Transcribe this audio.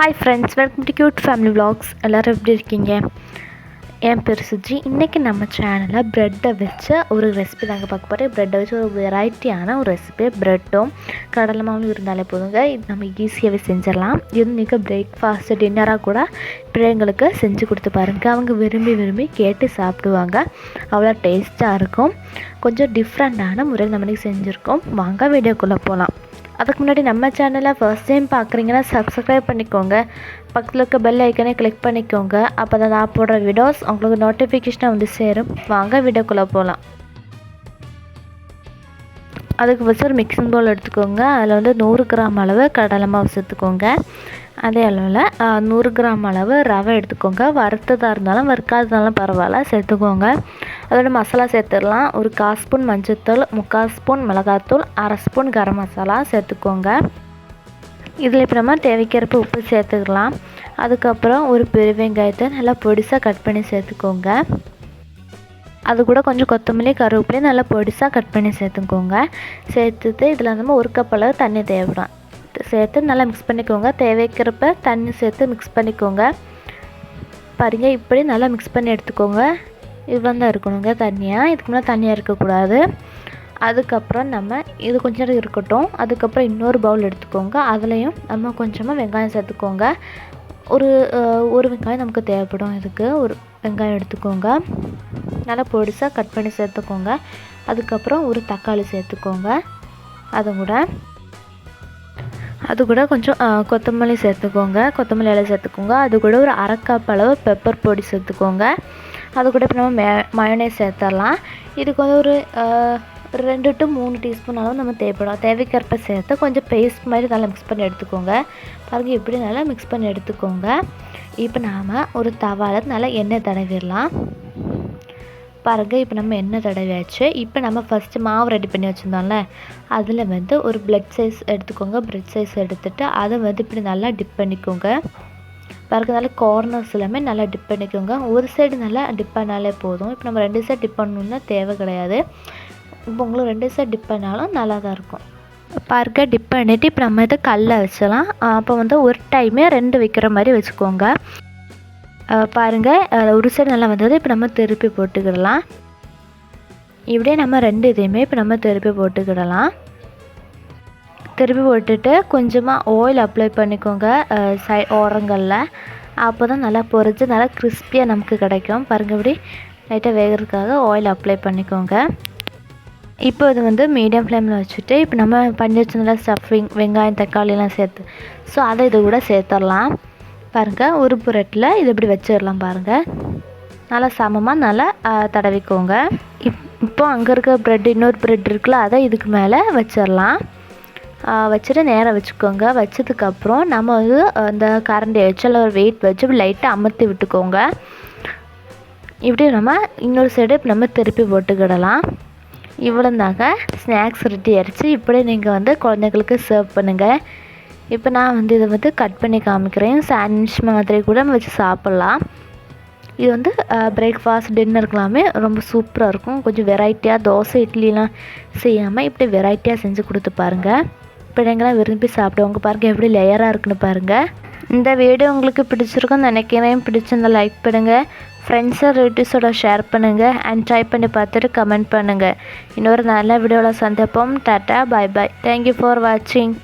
Hi friends, welcome to cute family vlogs. எல்லோரும் எப்படி இருக்கீங்க? என் பேர் சுஜி. இன்றைக்கி நம்ம சேனலில் ப்ரெட்டை வச்சு ஒரு ரெசிபி தாங்க பார்க்க போகிறேன். ப்ரெட்டை வச்சு ஒரு வெரைட்டியான ஒரு ரெசிபி. ப்ரெட்டும் கடலை மாவும் இருந்தாலே போதுங்க, இது நம்ம ஈஸியாகவே செஞ்சிடலாம். இது நீங்கள் பிரேக்ஃபாஸ்ட் டின்னராக கூட பிள்ளைங்களுக்கு செஞ்சு கொடுத்து பாருங்கள். அவங்க விரும்பி கேட்டு சாப்பிடுவாங்க. அவ்வளோ டேஸ்ட்டாக இருக்கும். கொஞ்சம் டிஃப்ரெண்ட்டான முறையில் நம்ம இன்றைக்கி செஞ்சுருக்கோம். வாங்க வீடியோக்குள்ளே போகலாம். அதுக்கு முன்னாடி நம்ம சேனலை ஃபர்ஸ்ட் டைம் பார்க்குறீங்கன்னா சப்ஸ்கிரைப் பண்ணிக்கோங்க. பக்கத்தில் இருக்க பெல் ஐக்கனே கிளிக் பண்ணிக்கோங்க. அப்போ தான் நான் போடுற வீடியோஸ் உங்களுக்கு நோட்டிஃபிகேஷனாக வந்து சேரும். வாங்க வீடியோக்குள்ளே போகலாம். அதுக்கு ஃபஸ்ட் ஒரு மிக்சிங் பவுல் எடுத்துக்கோங்க. அதில் வந்து 100 கிராம் அளவு கடலை மாவு சேர்த்துக்கோங்க. அதே அளவில் 100 கிராம் அளவு ரவை எடுத்துக்கோங்க. வறுத்ததாக இருந்தாலும் வறுக்காததாலும் பரவாயில்ல, சேர்த்துக்கோங்க. அதோட மசாலா சேர்த்துடலாம். ஒரு 1/4 ஸ்பூன் மஞ்சள்தூள், 3/4 ஸ்பூன் மிளகாத்தூள், 1/2 ஸ்பூன் கரம் மசாலா சேர்த்துக்கோங்க. இதில் இப்போ நம்ம தேவைக்கிறப்ப உப்பு சேர்த்துக்கலாம். அதுக்கப்புறம் ஒரு பெரிய வெங்காயத்தை நல்லா பொடிசாக கட் பண்ணி சேர்த்துக்கோங்க. அது கூட கொஞ்சம் கொத்தமல்லி, கருவேப்பிலையும் நல்லா பொடிசாக கட் பண்ணி சேர்த்துக்கோங்க. சேர்த்துட்டு இதில் நம்ம 1 கப் அளவு தண்ணி தேவைப்படும். சேர்த்து நல்லா மிக்ஸ் பண்ணிக்கோங்க. தேவைக்கிறப்ப தண்ணி சேர்த்து மிக்ஸ் பண்ணிக்கோங்க. பாருங்கள், இப்படி நல்லா மிக்ஸ் பண்ணி எடுத்துக்கோங்க. இவ்வளோ தான் இருக்கணுங்க தண்ணியாக. இதுக்கு முன்னாடி தண்ணியாக இருக்கக்கூடாது. அதுக்கப்புறம் நம்ம இது கொஞ்சம் நேரம் இருக்கட்டும். அதுக்கப்புறம் இன்னொரு பவுல் எடுத்துக்கோங்க. அதுலேயும் நம்ம கொஞ்சமாக வெங்காயம் சேர்த்துக்கோங்க. ஒரு வெங்காயம் நமக்கு தேவைப்படும். இதுக்கு ஒரு வெங்காயம் எடுத்துக்கோங்க. நல்லா பொடிசாக கட் பண்ணி சேர்த்துக்கோங்க. அதுக்கப்புறம் ஒரு தக்காளி சேர்த்துக்கோங்க. அது கூட கொஞ்சம் கொத்தமல்லி சேர்த்துக்கோங்க. கொத்தமல்லி இலை சேர்த்துக்கோங்க. அது கூட ஒரு 1/2 கப் அளவு பெப்பர் பொடி சேர்த்துக்கோங்க. அது கூட இப்போ நம்ம மயோனைஸ் சேர்த்துடலாம். இதுக்கு வந்து ஒரு 2 to 3 டீஸ்பூன் அளவு நம்ம தேவைக்கிறப்ப சேர்த்து கொஞ்சம் பேஸ்ட் மாதிரி நல்லா மிக்ஸ் பண்ணி எடுத்துக்கோங்க. பாருங்கள், இப்படி நல்லா மிக்ஸ் பண்ணி எடுத்துக்கோங்க. இப்போ நாம் ஒரு தவாவில் நல்லா எண்ணெய் தடவிடலாம். பாருங்கள், இப்போ நம்ம எண்ணெய் தடவியாச்சு. இப்போ நம்ம ஃபஸ்ட்டு மாவு ரெடி பண்ணி வச்சுருந்தோம்ல, அதில் வந்து ஒரு பிரெட் சைஸ் எடுத்துக்கோங்க. பிரெட் சைஸ் எடுத்துகிட்டு அதை வந்து இப்படி நல்லா டிப் பண்ணிக்கோங்க. பாருங்கள், நல்லா கார்னர்ஸ் எல்லாமே நல்லா டிப் பண்ணிக்கோங்க. ஒரு சைடு நல்லா டிப் பண்ணாலே போதும். இப்போ நம்ம 2 சைடு டிப் பண்ணணுன்னா தேவை கிடையாது. இப்போ உங்களுக்கு 2 சைடு டிப் பண்ணாலும் நல்லா தான் இருக்கும். பாருங்கள், டிப் பண்ணிவிட்டு இப்போ நம்ம இதை கல்லை வச்சலாம். அப்போ வந்து ஒரு டைமே 2 வைக்கிற மாதிரி வச்சுக்கோங்க. பாருங்கள், ஒரு சைடு நல்லா வந்தது. இப்போ நம்ம திருப்பி போட்டுக்கிடலாம். இப்படியே நம்ம 2 இதையுமே இப்போ நம்ம திருப்பி போட்டுக்கிடலாம். திருப்பி போட்டுட்டு கொஞ்சமாக ஆயில் அப்ளை பண்ணிக்கோங்க ஓரங்களில். அப்போ தான் நல்லா பொரிஞ்சு நல்லா கிறிஸ்பியாக நமக்கு கிடைக்கும். பாருங்கள், இப்படி லைட்டாக வேகிறதுக்காக ஆயில் அப்ளை பண்ணிக்கோங்க. இப்போ இது வந்து மீடியம் ஃப்ளேமில் வச்சுட்டு இப்போ நம்ம பண்ணி வச்சிருந்தா ஸ்டஃபிங் வெங்காயம் தக்காளிலாம் சேர்த்து அதை இது கூட சேர்த்துடலாம். பாருங்கள், ஒரு புரட்டில் இது இப்படி வச்சிடலாம். பாருங்கள், நல்லா சமமாக நல்லா தடவிக்கோங்க. இப்போ அங்கே இருக்க இன்னொரு ப்ரெட் இருக்குல்ல, அதை இதுக்கு மேலே வச்சிடலாம். வச்சுட்டு நேராக வச்சுக்கோங்க. வச்சதுக்கப்புறம் நம்ம வந்து அந்த கரண்டியை வச்சு ஒரு வெயிட் வச்சு இப்படி லைட்டாக அமர்த்தி விட்டுக்கோங்க. இப்படி நம்ம இன்னொரு சைடு இப்போ நம்ம திருப்பி போட்டுக்கிடலாம். இவ்வளோ தாங்க ஸ்நாக்ஸ் ரெடி ஆயிடுச்சு. இப்படி நீங்கள் வந்து குழந்தைங்களுக்கு சர்வ் பண்ணுங்கள். இப்போ நான் வந்து இதை வந்து கட் பண்ணி காமிக்கிறேன். சாண்ட்விச் மாதிரி கூட நம்ம வச்சு சாப்பிட்லாம். இது வந்து பிரேக்ஃபாஸ்ட் டின்னருக்கெல்லாமே ரொம்ப சூப்பராக இருக்கும். கொஞ்சம் வெரைட்டியாக தோசை இட்லிலாம் செய்யாமல் இப்படி வெரைட்டியாக செஞ்சு கொடுத்து பாருங்கள். பிள்ளைங்களாம் விரும்பி சாப்பிடுவாங்க. பாருங்கள், எப்படி லேயராக இருக்குன்னு பாருங்கள். இந்த வீடியோ உங்களுக்கு பிடிச்சிருக்குன்னு நினைக்கிறேன். பிடிச்சிருந்தால் லைக் பண்ணுங்கள். ஃப்ரெண்ட்ஸு ரிலேட்டிவ்ஸோட ஷேர் பண்ணுங்கள். அண்ட் ட்ரை பண்ணி பார்த்துட்டு கமெண்ட் பண்ணுங்கள். இன்னொரு நல்ல வீடியோவில் சந்திப்போம். Tata, bye bye. Thank you for வாட்சிங்.